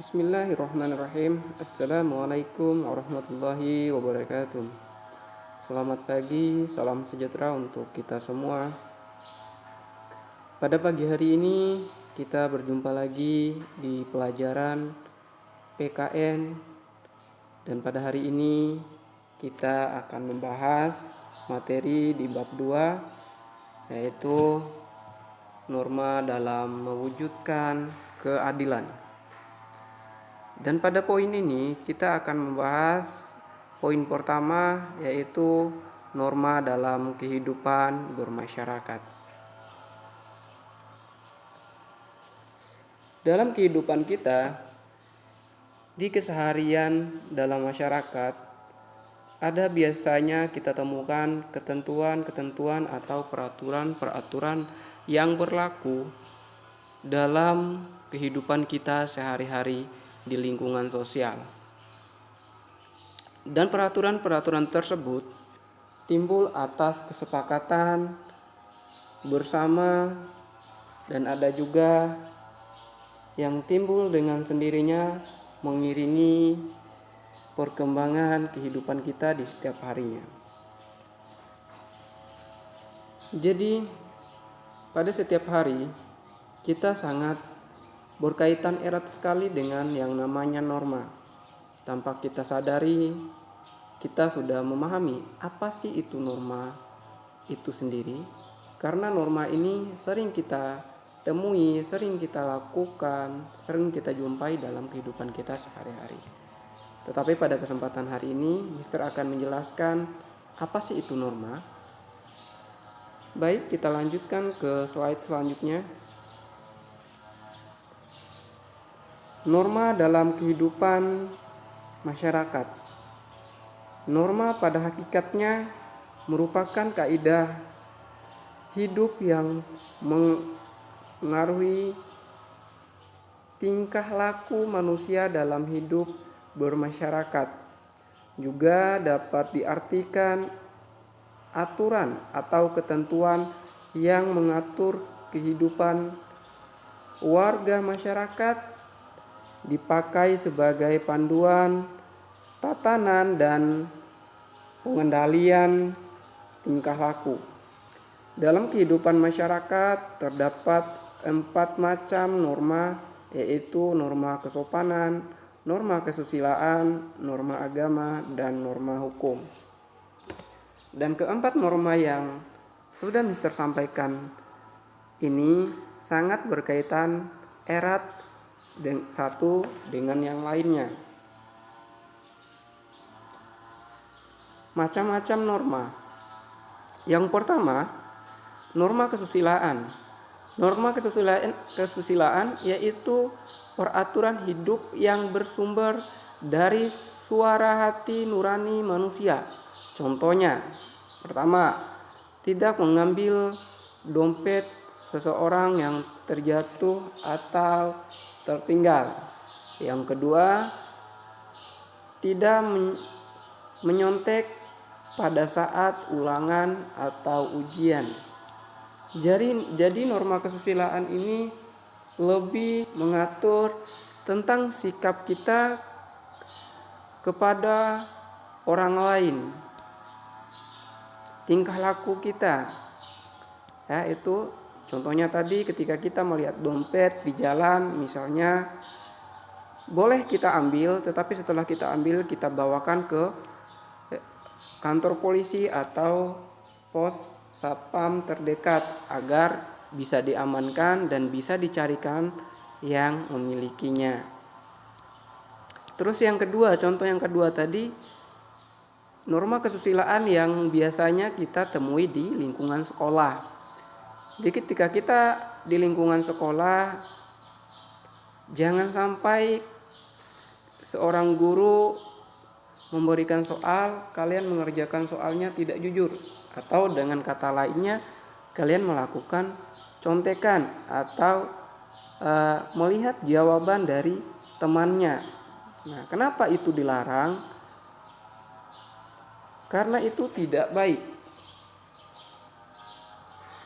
Bismillahirrahmanirrahim. Assalamualaikum warahmatullahi wabarakatuh. Selamat pagi, salam sejahtera untuk kita semua. Pada pagi hari ini kita berjumpa lagi di pelajaran PKN. Dan pada hari ini kita akan membahas materi di bab 2, yaitu norma dalam mewujudkan keadilan. Dan pada poin ini kita akan membahas poin pertama, yaitu norma dalam kehidupan bermasyarakat. Dalam kehidupan kita di keseharian dalam masyarakat, ada biasanya kita temukan ketentuan-ketentuan atau peraturan-peraturan yang berlaku dalam kehidupan kita sehari-hari di lingkungan sosial. Dan peraturan-peraturan tersebut timbul atas kesepakatan bersama, dan ada juga yang timbul dengan sendirinya mengiringi perkembangan kehidupan kita di setiap harinya. Jadi pada setiap hari kita sangat berkaitan erat sekali dengan yang namanya norma. Tanpa kita sadari, kita sudah memahami apa sih itu norma itu sendiri. Karena norma ini sering kita temui, sering kita lakukan, sering kita jumpai dalam kehidupan kita sehari-hari. Tetapi pada kesempatan hari ini, Mister akan menjelaskan apa sih itu norma. Baik, kita lanjutkan ke slide selanjutnya. Norma dalam kehidupan masyarakat. Norma pada hakikatnya merupakan kaidah hidup yang mengaruhi tingkah laku manusia dalam hidup bermasyarakat. Juga dapat diartikan aturan atau ketentuan yang mengatur kehidupan warga masyarakat, dipakai sebagai panduan, tatanan, dan pengendalian tingkah laku. Dalam kehidupan masyarakat terdapat 4 macam norma, yaitu norma kesopanan, norma kesusilaan, norma agama, dan norma hukum. Dan keempat norma yang sudah Mister sampaikan ini sangat berkaitan erat satu dengan yang lainnya. Macam-macam norma. Yang pertama, norma kesusilaan. Norma kesusilaan yaitu peraturan hidup yang bersumber dari suara hati nurani manusia. Contohnya, pertama, tidak mengambil dompet seseorang yang terjatuh atau tertinggal. Yang kedua, tidak menyontek pada saat ulangan atau ujian. Jadi norma kesusilaan ini lebih mengatur tentang sikap kita kepada orang lain, tingkah laku kita. Ya, itu contohnya tadi ketika kita melihat dompet di jalan misalnya, boleh kita ambil, tetapi setelah kita ambil kita bawakan ke kantor polisi atau pos satpam terdekat agar bisa diamankan dan bisa dicarikan yang memilikinya. Terus yang kedua, contoh yang kedua tadi, norma kesusilaan yang biasanya kita temui di lingkungan sekolah. Jadi ketika kita di lingkungan sekolah, jangan sampai seorang guru memberikan soal, kalian mengerjakan soalnya tidak jujur, atau dengan kata lainnya kalian melakukan contekan atau melihat jawaban dari temannya. Nah, kenapa itu dilarang? Karena itu tidak baik.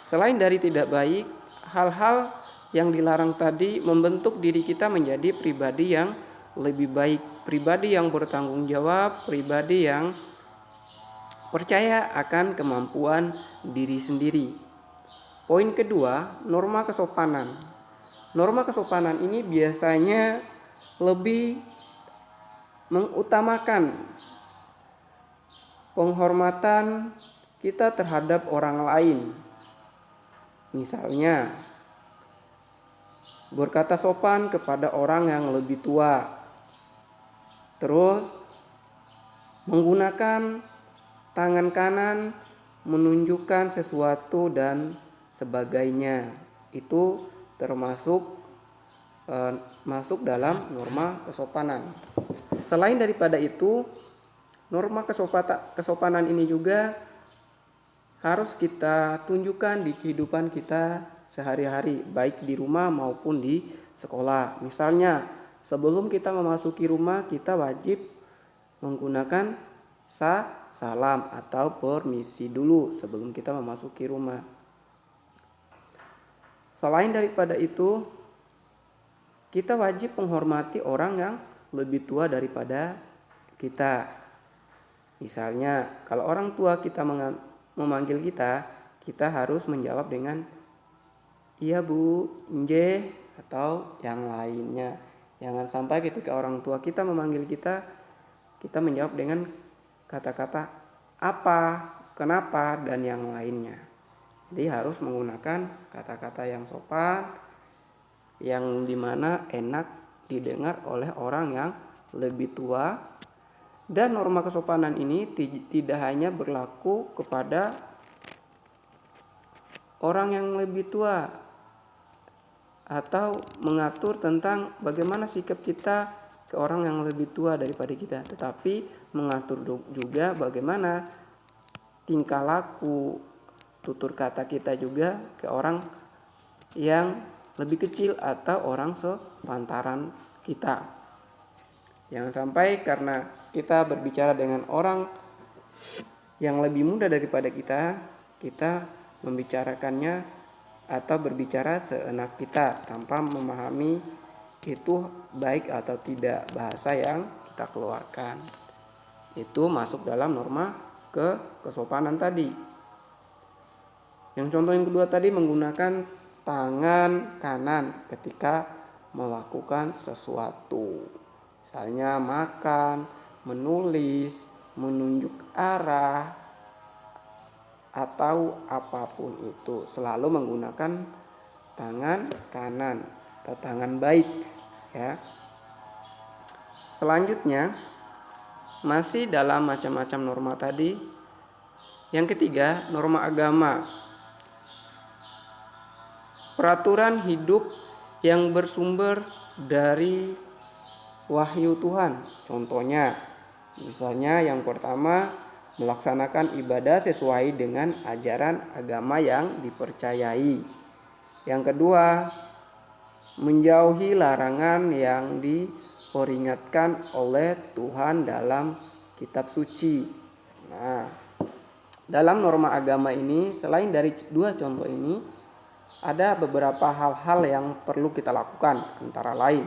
Selain dari tidak baik, hal-hal yang dilarang tadi membentuk diri kita menjadi pribadi yang lebih baik, pribadi yang bertanggung jawab, pribadi yang percaya akan kemampuan diri sendiri. Poin kedua, norma kesopanan. Norma kesopanan ini biasanya lebih mengutamakan penghormatan kita terhadap orang lain. Misalnya, berkata sopan kepada orang yang lebih tua. Terus, menggunakan tangan kanan menunjukkan sesuatu dan sebagainya. Itu termasuk masuk dalam norma kesopanan. Selain daripada itu, norma kesopanan ini juga harus kita tunjukkan di kehidupan kita sehari-hari, baik di rumah maupun di sekolah. Misalnya, sebelum kita memasuki rumah, kita wajib menggunakan salam atau permisi dulu sebelum kita memasuki rumah. Selain daripada itu, kita wajib menghormati orang yang lebih tua daripada kita. Misalnya, kalau orang tua kita memanggil kita, kita harus menjawab dengan iya bu, nje, atau yang lainnya. Jangan sampai ketika orang tua kita memanggil kita menjawab dengan kata-kata apa, kenapa, dan yang lainnya. Jadi harus menggunakan kata-kata yang sopan, yang dimana enak didengar oleh orang yang lebih tua. Dan norma kesopanan ini tidak hanya berlaku kepada orang yang lebih tua atau mengatur tentang bagaimana sikap kita ke orang yang lebih tua daripada kita, tetapi mengatur juga bagaimana tingkah laku, tutur kata kita juga ke orang yang lebih kecil atau orang sepantaran kita. Jangan sampai karena kita berbicara dengan orang yang lebih muda daripada kita membicarakannya atau berbicara seenak kita tanpa memahami itu baik atau tidak bahasa yang kita keluarkan. Itu masuk dalam norma kesopanan tadi. Yang contoh yang kedua tadi menggunakan tangan kanan ketika melakukan sesuatu. Misalnya makan, menulis, menunjuk arah, atau apapun itu. Selalu menggunakan tangan kanan atau tangan baik. Ya. Selanjutnya, masih dalam macam-macam norma tadi. Yang ketiga, norma agama. Peraturan hidup yang bersumber dari wahyu Tuhan. Contohnya, misalnya yang pertama, melaksanakan ibadah sesuai dengan ajaran agama yang dipercayai. Yang kedua, menjauhi larangan yang diperingatkan oleh Tuhan dalam kitab suci. Nah, dalam norma agama ini, selain dari dua contoh ini, ada beberapa hal-hal yang perlu kita lakukan. Antara lain,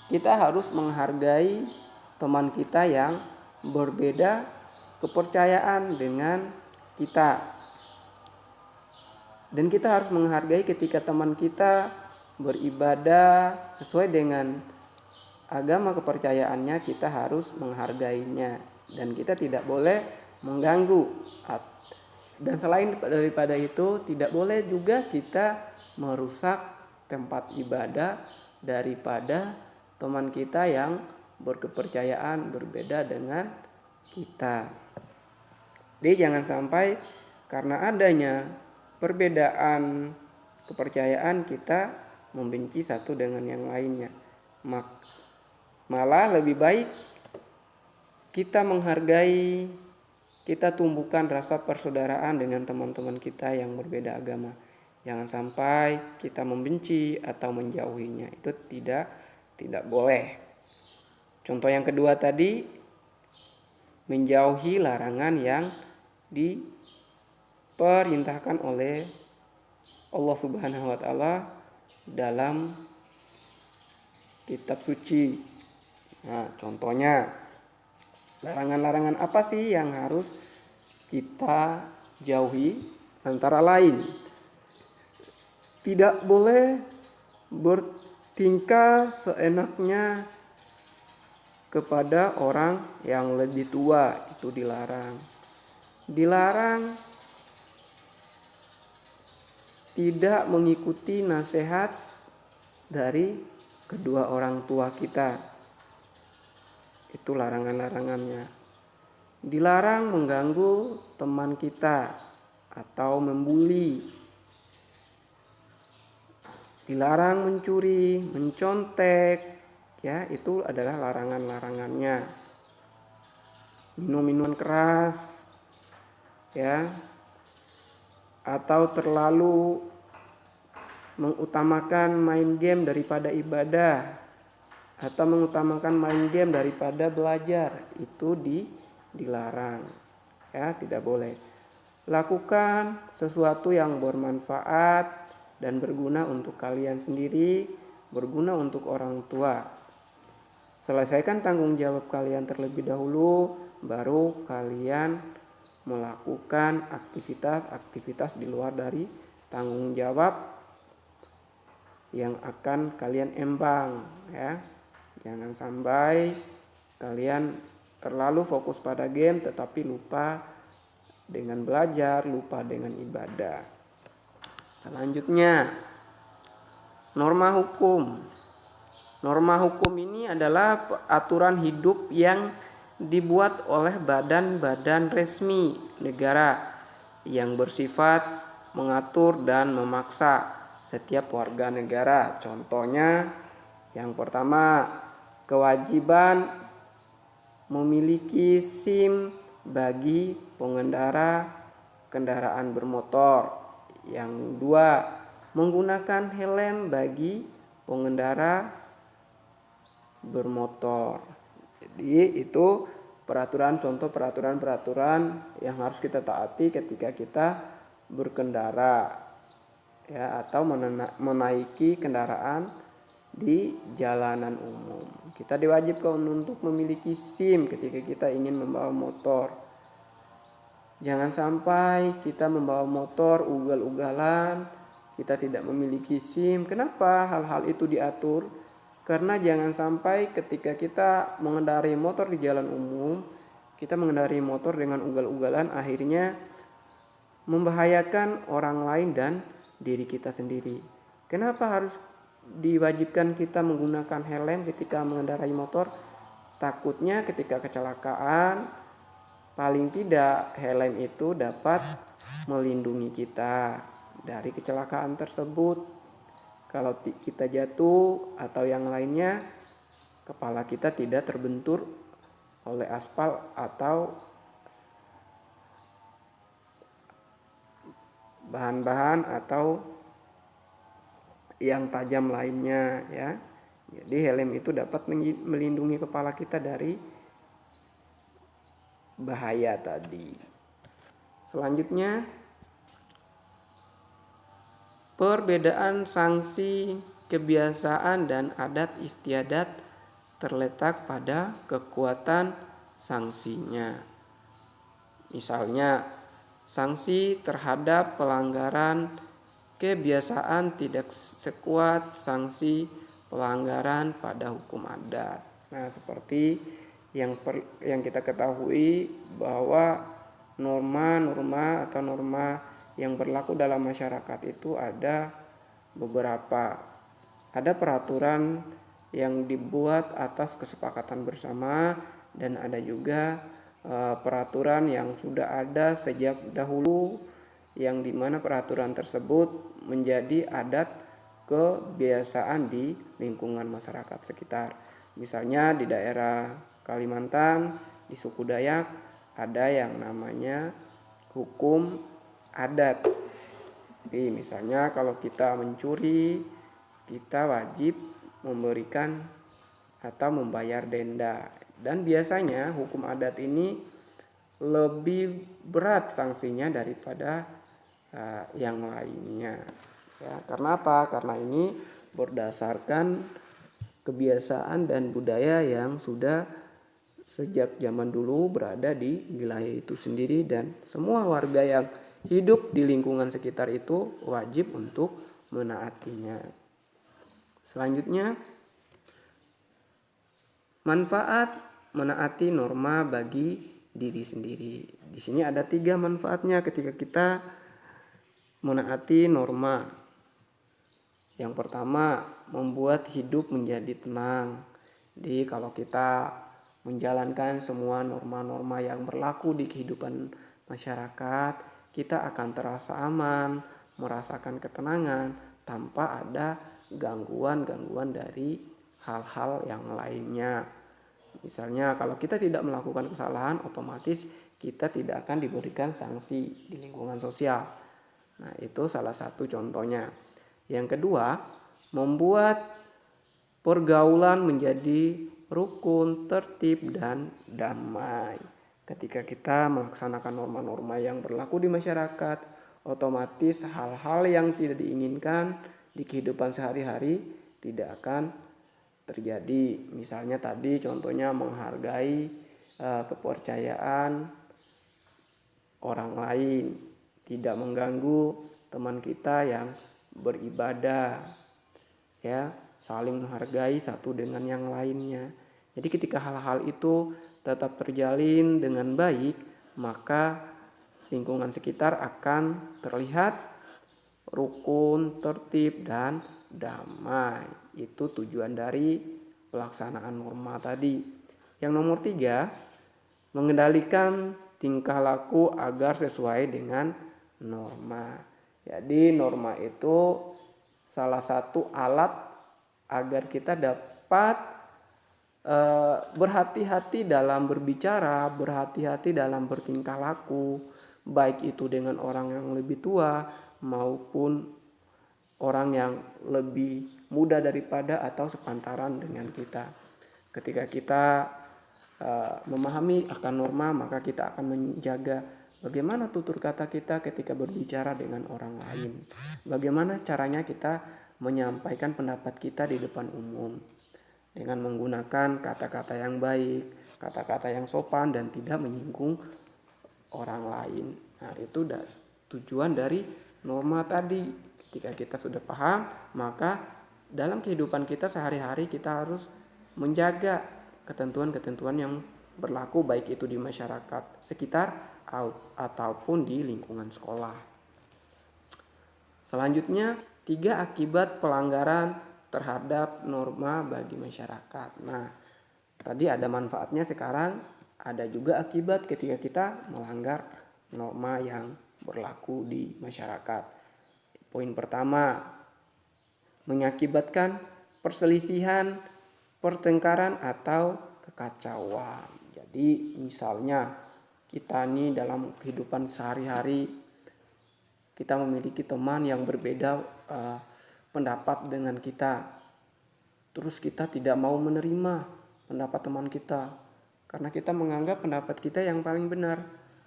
kita harus menghargai teman kita yang berbeda kepercayaan dengan kita. Dan kita harus menghargai ketika teman kita beribadah sesuai dengan agama kepercayaannya, kita harus menghargainya. Dan kita tidak boleh mengganggu. Dan selain daripada itu, tidak boleh juga kita merusak tempat ibadah daripada teman kita yang berkepercayaan berbeda dengan kita. Jadi jangan sampai karena adanya perbedaan kepercayaan kita membenci satu dengan yang lainnya. Malah lebih baik kita menghargai, kita tumbuhkan rasa persaudaraan dengan teman-teman kita yang berbeda agama. Jangan sampai kita membenci atau menjauhinya. Itu tidak boleh. Contoh yang kedua tadi, menjauhi larangan yang diperintahkan oleh Allah Subhanahu wa taala dalam kitab suci. Nah, contohnya larangan-larangan apa sih yang harus kita jauhi? Antara lain, tidak boleh bertingkah seenaknya kepada orang yang lebih tua, itu dilarang. Dilarang tidak mengikuti nasihat dari kedua orang tua kita. Itu larangan-larangannya. Dilarang mengganggu teman kita atau membuli. Dilarang mencuri, mencontek, ya, itu adalah larangan-larangannya. Minum-minuman keras, ya, atau terlalu mengutamakan main game daripada ibadah, atau mengutamakan main game daripada belajar, itu dilarang, ya, tidak boleh. Lakukan sesuatu yang bermanfaat dan berguna untuk kalian sendiri, berguna untuk orang tua. Selesaikan tanggung jawab kalian terlebih dahulu, baru kalian melakukan aktivitas-aktivitas di luar dari tanggung jawab yang akan kalian emban, ya. Jangan sampai kalian terlalu fokus pada game tetapi lupa dengan belajar, lupa dengan ibadah. Selanjutnya, norma hukum. Norma hukum ini adalah aturan hidup yang dibuat oleh badan-badan resmi negara yang bersifat mengatur dan memaksa setiap warga negara. Contohnya, yang pertama, kewajiban memiliki SIM bagi pengendara kendaraan bermotor. Yang dua, menggunakan helm bagi pengendara bermotor. Jadi itu contoh peraturan yang harus kita taati ketika kita berkendara, ya, atau menaiki kendaraan di jalanan umum. Kita diwajibkan untuk memiliki SIM ketika kita ingin membawa motor. Jangan sampai kita membawa motor ugal-ugalan, kita tidak memiliki SIM. Kenapa hal-hal itu diatur? Karena jangan sampai ketika kita mengendarai motor di jalan umum, kita mengendarai motor dengan ugal-ugalan, akhirnya membahayakan orang lain dan diri kita sendiri. Kenapa harus diwajibkan kita menggunakan helm ketika mengendarai motor? Takutnya ketika kecelakaan, paling tidak helm itu dapat melindungi kita dari kecelakaan tersebut. Kalau kita jatuh atau yang lainnya, kepala kita tidak terbentur oleh aspal atau bahan-bahan atau yang tajam lainnya, ya. Jadi helm itu dapat melindungi kepala kita dari bahaya tadi. Selanjutnya, perbedaan sanksi, kebiasaan dan adat istiadat terletak pada kekuatan sanksinya. Misalnya, sanksi terhadap pelanggaran kebiasaan tidak sekuat sanksi pelanggaran pada hukum adat. Nah, seperti yang kita ketahui bahwa norma-norma atau norma yang berlaku dalam masyarakat itu ada beberapa. Ada peraturan yang dibuat atas kesepakatan bersama dan ada juga peraturan yang sudah ada sejak dahulu, yang dimana peraturan tersebut menjadi adat kebiasaan di lingkungan masyarakat sekitar. Misalnya di daerah Kalimantan, di suku Dayak ada yang namanya hukum adat. Jadi misalnya kalau kita mencuri, kita wajib memberikan atau membayar denda. Dan biasanya hukum adat ini lebih berat sanksinya daripada yang lainnya. Ya, karena apa? Karena ini berdasarkan kebiasaan dan budaya yang sudah sejak zaman dulu berada di wilayah itu sendiri, dan semua warga yang hidup di lingkungan sekitar itu wajib untuk menaatinya. Selanjutnya, manfaat menaati norma bagi diri sendiri. Di sini ada 3 manfaatnya ketika kita menaati norma. Yang pertama, membuat hidup menjadi tenang. Jadi kalau kita menjalankan semua norma-norma yang berlaku di kehidupan masyarakat, kita akan terasa aman, merasakan ketenangan tanpa ada gangguan-gangguan dari hal-hal yang lainnya. Misalnya kalau kita tidak melakukan kesalahan, otomatis kita tidak akan diberikan sanksi di lingkungan sosial. Nah, itu salah satu contohnya. Yang kedua, membuat pergaulan menjadi rukun, tertib, dan damai. Ketika kita melaksanakan norma-norma yang berlaku di masyarakat, otomatis hal-hal yang tidak diinginkan di kehidupan sehari-hari tidak akan terjadi. Misalnya tadi contohnya menghargai kepercayaan orang lain, tidak mengganggu teman kita yang beribadah, ya, saling menghargai satu dengan yang lainnya. Jadi ketika hal-hal itu tetap terjalin dengan baik, maka lingkungan sekitar akan terlihat rukun, tertib, dan damai. Itu tujuan dari pelaksanaan norma tadi. Yang nomor 3, mengendalikan tingkah laku agar sesuai dengan norma. Jadi norma itu salah satu alat agar kita dapat berhati-hati dalam berbicara, berhati-hati dalam bertingkah laku, baik itu dengan orang yang lebih tua maupun orang yang lebih muda daripada atau sepantaran dengan kita. Ketika kita memahami akan norma, maka kita akan menjaga bagaimana tutur kata kita ketika berbicara dengan orang lain. Bagaimana caranya kita menyampaikan pendapat kita di depan umum dengan menggunakan kata-kata yang baik, kata-kata yang sopan dan tidak menyinggung orang lain. Nah, itu tujuan dari norma tadi. Ketika kita sudah paham, maka dalam kehidupan kita sehari-hari kita harus menjaga ketentuan-ketentuan yang berlaku baik itu di masyarakat sekitar ataupun di lingkungan sekolah. Selanjutnya, 3 akibat pelanggaran terhadap norma bagi masyarakat. Nah, tadi ada manfaatnya, sekarang ada juga akibat ketika kita melanggar norma yang berlaku di masyarakat. Poin pertama, mengakibatkan perselisihan, pertengkaran, atau kekacauan. Jadi misalnya kita nih dalam kehidupan sehari-hari kita memiliki teman yang berbeda pendapat dengan kita. Terus kita tidak mau menerima pendapat teman kita karena kita menganggap pendapat kita yang paling benar.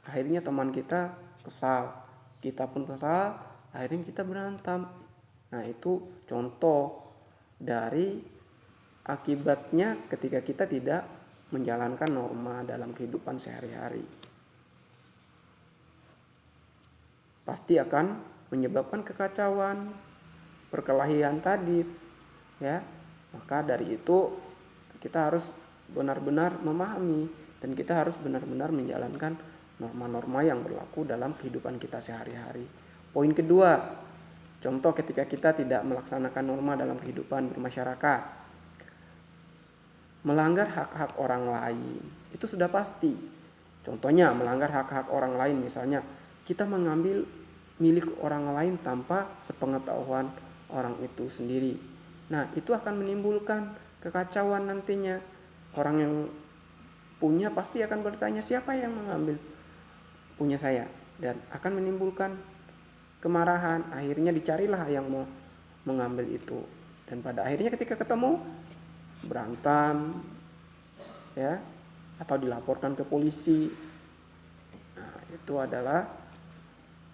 Akhirnya teman kita kesal, kita pun kesal, akhirnya kita berantem. Nah, itu contoh dari akibatnya ketika kita tidak menjalankan norma dalam kehidupan sehari-hari. Pasti akan menyebabkan kekacauan, perkelahian tadi, ya. Maka dari itu kita harus benar-benar memahami dan kita harus benar-benar menjalankan norma-norma yang berlaku dalam kehidupan kita sehari-hari. Poin kedua, contoh ketika kita tidak melaksanakan norma dalam kehidupan bermasyarakat, melanggar hak-hak orang lain, itu sudah pasti. Contohnya melanggar hak-hak orang lain, misalnya kita mengambil milik orang lain tanpa sepengetahuan orang itu sendiri. Nah, itu akan menimbulkan kekacauan nantinya. Orang yang punya pasti akan bertanya, siapa yang mengambil punya saya, dan akan menimbulkan kemarahan. Akhirnya dicarilah yang mau mengambil itu, dan pada akhirnya ketika ketemu berantem, ya, atau dilaporkan ke polisi. Nah, itu adalah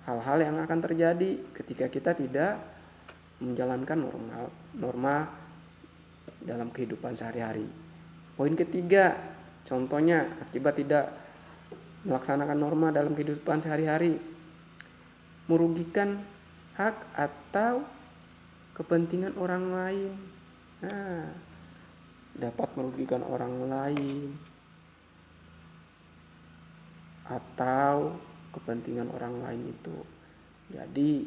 hal-hal yang akan terjadi ketika kita tidak menjalankan norma dalam kehidupan sehari-hari. Poin ketiga, contohnya akibat tidak melaksanakan norma dalam kehidupan sehari-hari merugikan hak atau kepentingan orang lain. Nah, dapat merugikan orang lain atau kepentingan orang lain itu. Jadi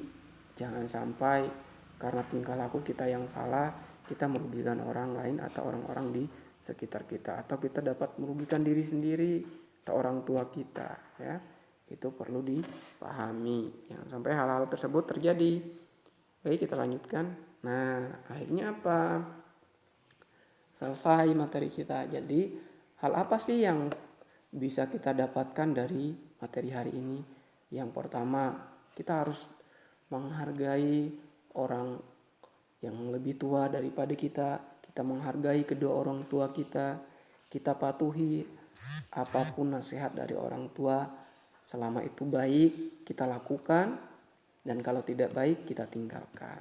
jangan sampai karena tingkah laku kita yang salah kita merugikan orang lain atau orang-orang di sekitar kita, atau kita dapat merugikan diri sendiri atau orang tua kita, ya. Itu perlu dipahami. Jangan sampai hal-hal tersebut terjadi. Baik, kita lanjutkan. Nah, akhirnya apa? Selesai materi kita. Jadi, hal apa sih yang bisa kita dapatkan dari materi hari ini? Yang pertama, kita harus menghargai orang yang lebih tua daripada kita. Kita menghargai kedua orang tua kita. Kita patuhi apapun nasihat dari orang tua. Selama itu baik, kita lakukan. Dan kalau tidak baik, kita tinggalkan.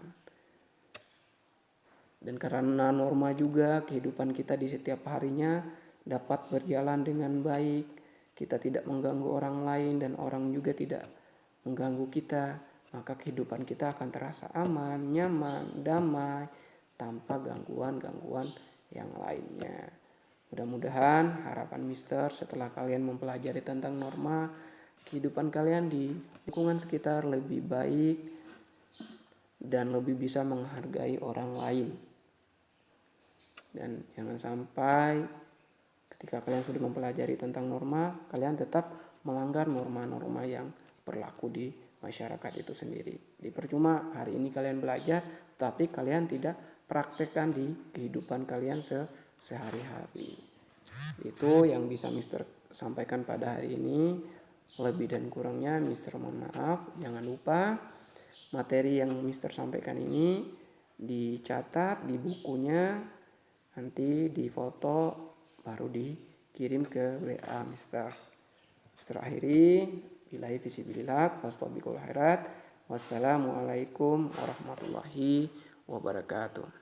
Dan karena norma juga kehidupan kita di setiap harinya dapat berjalan dengan baik. Kita tidak mengganggu orang lain dan orang juga tidak mengganggu kita. Maka kehidupan kita akan terasa aman, nyaman, damai, tanpa gangguan-gangguan yang lainnya. Mudah-mudahan harapan Mister setelah kalian mempelajari tentang norma, kehidupan kalian di lingkungan sekitar lebih baik dan lebih bisa menghargai orang lain. Dan jangan sampai ketika kalian sudah mempelajari tentang norma, kalian tetap melanggar norma-norma yang berlaku di masyarakat itu sendiri. Di percuma hari ini kalian belajar, tapi kalian tidak praktekkan di kehidupan kalian sehari-hari. Itu yang bisa Mister sampaikan pada hari ini. Lebih dan kurangnya Mister mohon maaf. Jangan lupa materi yang Mister sampaikan ini dicatat di bukunya, nanti difoto baru dikirim ke WA Mister. Mister akhiri, billahi visibilillah, fastabikul khairat. Wassalamualaikum warahmatullahi wabarakatuh.